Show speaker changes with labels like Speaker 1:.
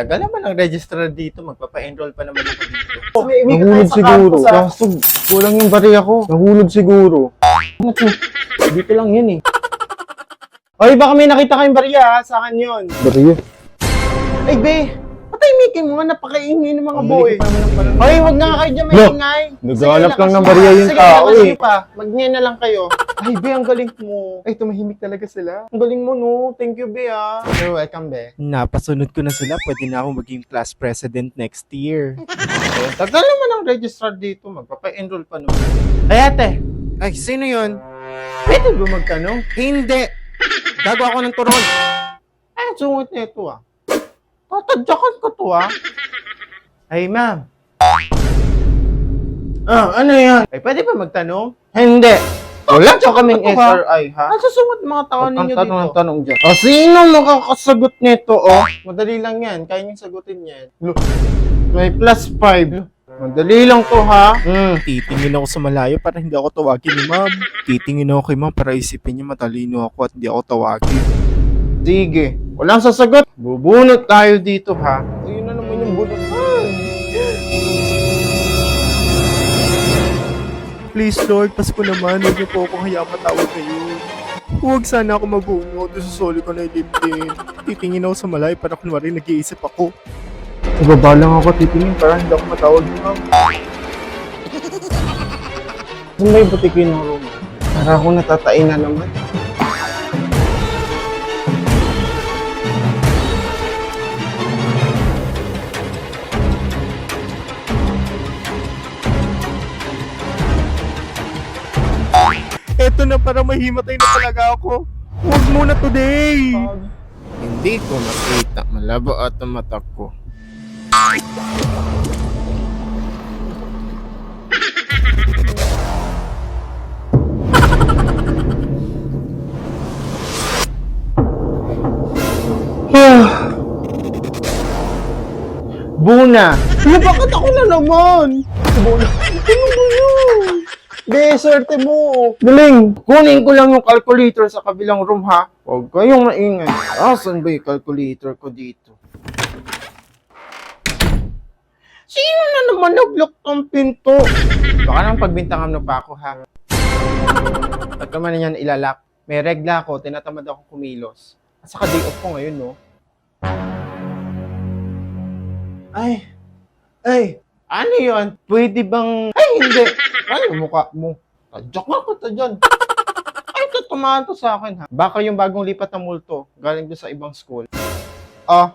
Speaker 1: Tagal naman ang registrar dito. Magpapa-enroll pa naman ako dito.
Speaker 2: Nahulog siguro. Kaso, kulang yung bariya ko. Nahulog siguro.
Speaker 1: Ano to? Dito lang yun eh.
Speaker 2: Oy, baka may nakita kayong bariya ha. Sa akin yun. Bariya?
Speaker 1: Ay, be! Patahimikin mo nga. Napakaingay ng mga boy.
Speaker 2: Oy, wag na kayo dyan
Speaker 1: Lo!
Speaker 2: maingay.
Speaker 1: Sige,
Speaker 2: Naghahanap lang ng
Speaker 1: lakas
Speaker 2: bariya
Speaker 1: mo.
Speaker 2: yung
Speaker 1: Sige,
Speaker 2: tao
Speaker 1: lakas
Speaker 2: eh.
Speaker 1: nyo pa. Mag-nye na lang kayo. Ay, be, ang galing mo. Ay, tumahimik talaga sila. Ang galing mo, no? Thank you, be, ah. You're welcome, be.
Speaker 3: Napasunod ko na sila. Pwede na akong maging class president next year.
Speaker 1: Tagal naman ang registrar dito. Magpapa-enroll pa naman. Ay, ate. Ay, sino yun? Pwede ba magtanong? Hindi. Gagawa ko ng turon. Ay, sungot na ito, ah. Tatadyakan ko to, ah. Ay, ma'am. Ah, ano yan? Ay, pwede ba magtanong? Hindi. Wala siya kaming SRI, ha? Ang susunod mga tao ninyo dito. Ang tanong dyan. O, sino makakasagot nito, oh? Madali lang yan. Kaya niyong sagutin yan. Look. May plus 5. Madali lang to, ha?
Speaker 3: Titingin ako sa malayo para hindi ako tawagin ni ma'am. Titingin ako kay ma'am para isipin niya matalino ako at hindi ako tawagin.
Speaker 1: Sige. Walang sasagot. Bubunot tayo dito, ha? Ayun na naman yung bunot.
Speaker 3: Please Lord, Pasko naman. Huwag niyo po akong hayaan matawag kayo. Huwag sana ako magbungo doon sa soli ko na ilipin. Titingin ako sa malayo para kunwari nag-iisip ako.
Speaker 2: Ibaba lang ako titingin para hindi ako matawag ni ma'am.
Speaker 1: Saan ba yung butikin ng room? Para ako natatain na naman.
Speaker 3: Eto na, para mahimatay na talaga ako. Huwag muna today.
Speaker 1: Hindi ko makita. Malabo at ang mata ko. Buna! Bakit ako na naman? Buna! Ano ba yun? Be, swerte mo. Galing. Kunin ko lang yung calculator sa kabilang room, ha? Huwag kayong maingay. Asan ba yung calculator ko dito? Sino na naman nag-lock ng pinto? Baka nang pagbintangan mo pa ako, ha? Ba't ka man yan ilalak? May regla ako, tinatamad ako kumilos. At saka day off ko ngayon, no? Ay, ano yun? Pwede bang... Ay, hindi. Ay, mukha mo. Tadyak nga ko ta dyan. Ay, tumahan to sa akin, ha? Baka yung bagong lipat ng multo, galing doon sa ibang school. Oh,